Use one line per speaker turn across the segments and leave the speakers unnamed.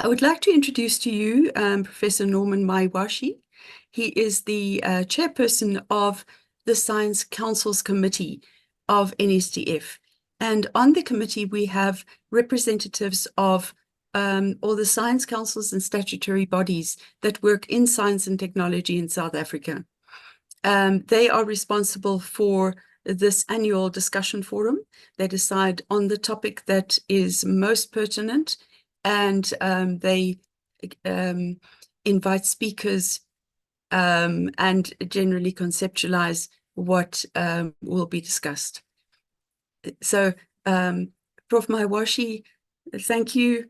I would like to introduce to you Professor Norman Maiwashe. He is the chairperson of the Science Councils Committee of NSTF. And on the committee, we have representatives of all the science councils and statutory bodies that work in science and technology in South Africa. They are responsible for this annual discussion forum. They decide on the topic that is most pertinent, and they invite speakers and generally conceptualize what will be discussed. So, Prof Maiwashe, thank you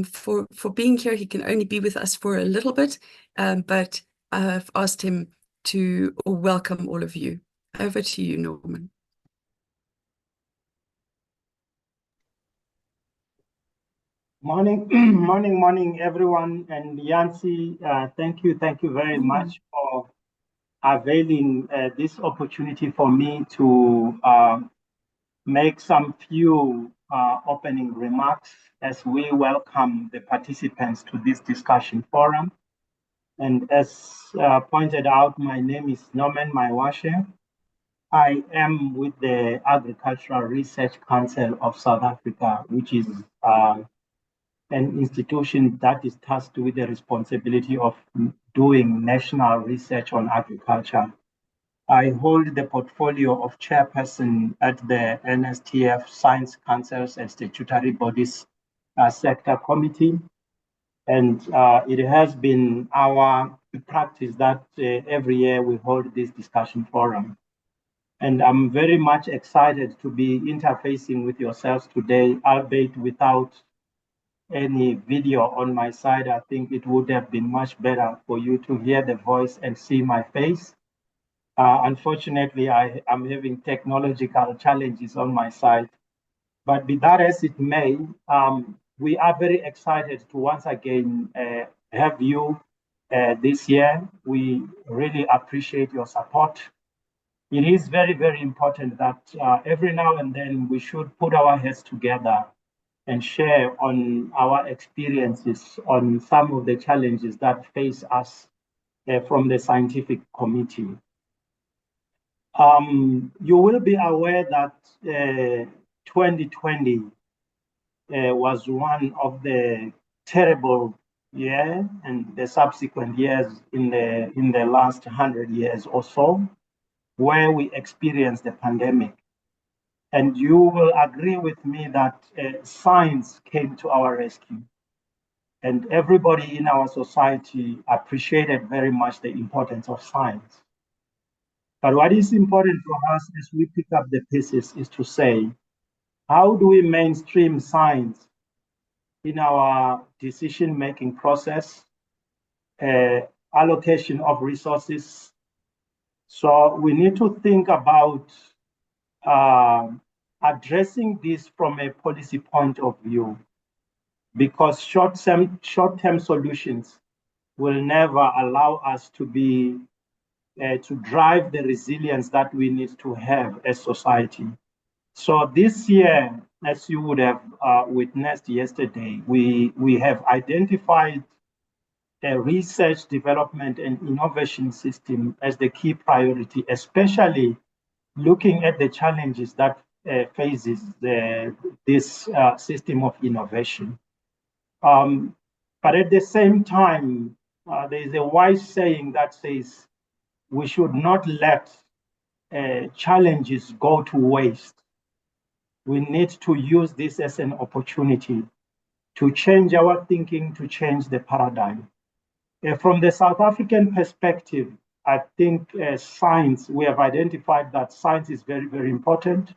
for being here. He can only be with us for a little bit, but I've asked him to welcome all of you. Over to you, Norman.
Morning, morning, everyone. And Yancy, thank you very much for availing this opportunity for me to make some few opening remarks as we welcome the participants to this discussion forum. And as pointed out, my name is Norman Maiwashe. I am with the Agricultural Research Council of South Africa, which is an institution that is tasked with the responsibility of doing national research on agriculture. I hold the portfolio of chairperson at the NSTF Science Councils and Statutory Bodies Sector Committee. And it has been our practice that every year we hold this discussion forum. And I'm very much excited to be interfacing with yourselves today, albeit without any video on my side. I think it would have been much better for you to hear the voice and see my face. Unfortunately, I am having technological challenges on my side. But be that as it may, we are very excited to once again have you this year. We really appreciate your support. It is very, very important that every now and then we should put our heads together and share on our experiences on some of the challenges that face us from the scientific committee. You will be aware that 2020 was one of the terrible years and the subsequent years in the last 100 years or so, where we experienced the pandemic. And you will agree with me that science came to our rescue. And everybody in our society appreciated very much the importance of science. But what is important for us as we pick up the pieces is to say, how do we mainstream science in our decision-making process, allocation of resources? So we need to think about addressing this from a policy point of view, because short-term solutions will never allow us to be to drive the resilience that we need to have as society. So this year, as you would have witnessed yesterday, we have identified a research, development, and innovation system as the key priority, especially looking at the challenges that faces this system of innovation. But at the same time, there is a wise saying that says, we should not let challenges go to waste. We need to use this as an opportunity to change our thinking, to change the paradigm. From the South African perspective, I think science, we have identified that science is very, very important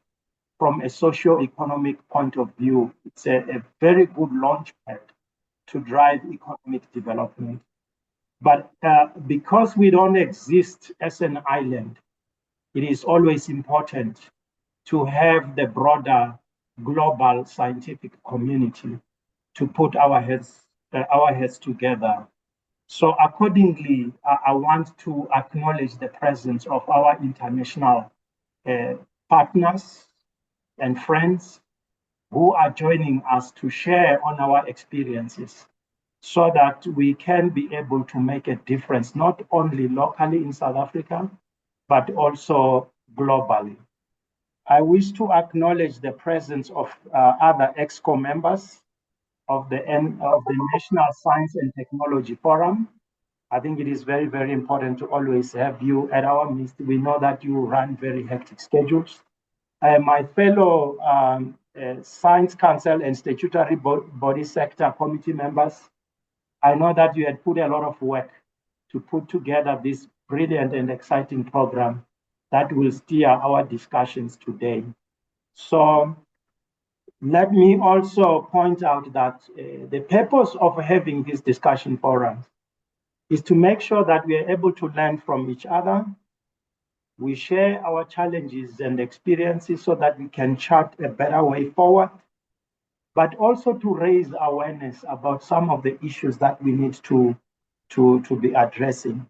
from a socio-economic point of view. It's a very good launchpad to drive economic development. But because we don't exist as an island, it is always important to have the broader global scientific community to put our heads together. So accordingly, I want to acknowledge the presence of our international partners and friends who are joining us to share on our experiences so that we can be able to make a difference, not only locally in South Africa, but also globally. I wish to acknowledge the presence of other EXCO members of the National Science and Technology Forum. I think it is very, very important to always have you at our midst. We know that you run very hectic schedules. My fellow Science Council and Statutory Body Sector Committee members, I know that you had put a lot of work to put together this brilliant and exciting program that will steer our discussions today. So let me also point out that the purpose of having this discussion forums is to make sure that we are able to learn from each other. We share our challenges and experiences so that we can chart a better way forward, but also to raise awareness about some of the issues that we need to be addressing.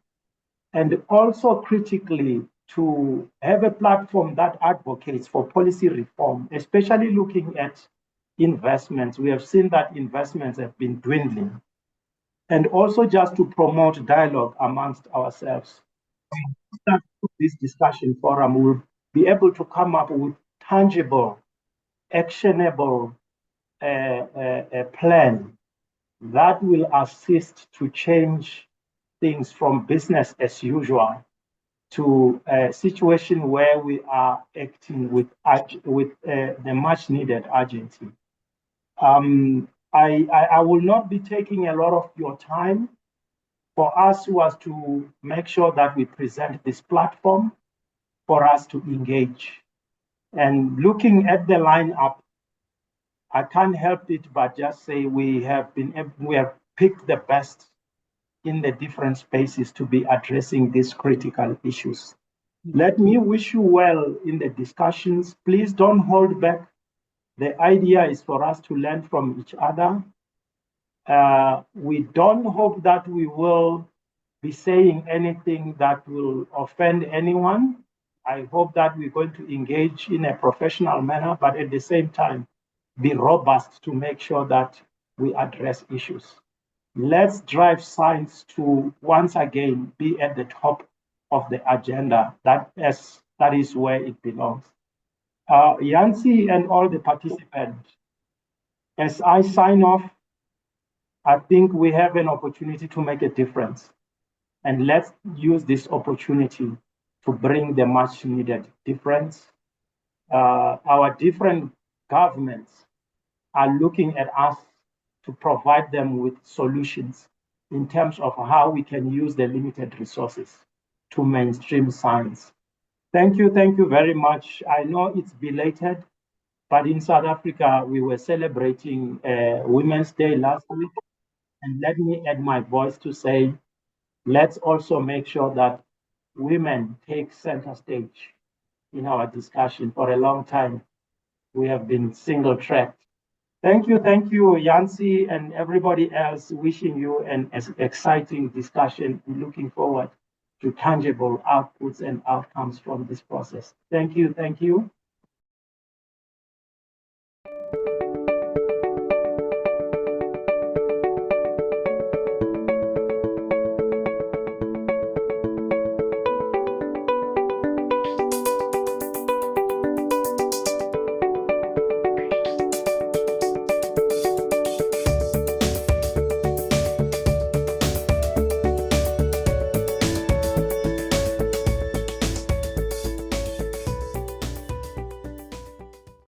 And also critically, to have a platform that advocates for policy reform, especially looking at investments. We have seen that investments have been dwindling. And also just to promote dialogue amongst ourselves. This discussion forum will be able to come up with tangible, actionable plan that will assist to change things from business as usual to a situation where we are acting with the much needed urgency. I will not be taking a lot of your time. For us was to make sure that we present this platform for us to engage. And looking at the lineup, I can't help it but just say we have picked the best in the different spaces to be addressing these critical issues. Let me wish you well in the discussions. Please don't hold back. The idea is for us to learn from each other. We don't hope that we will be saying anything that will offend anyone. I hope that we're going to engage in a professional manner, but at the same time, be robust to make sure that we address issues. Let's drive science to once again be at the top of the agenda. That is where it belongs. Yancy and all the participants, as I sign off, I think we have an opportunity to make a difference. And let's use this opportunity to bring the much needed difference. Our different governments are looking at us to provide them with solutions in terms of how we can use the limited resources to mainstream science. Thank you very much. I know it's belated, but in South Africa, we were celebrating Women's Day last week. And let me add my voice to say, let's also make sure that women take center stage in our discussion. For a long time, we have been single-tracked. Thank you, Yancy, and everybody else. Wishing you an exciting discussion and looking forward to tangible outputs and outcomes from this process. Thank you.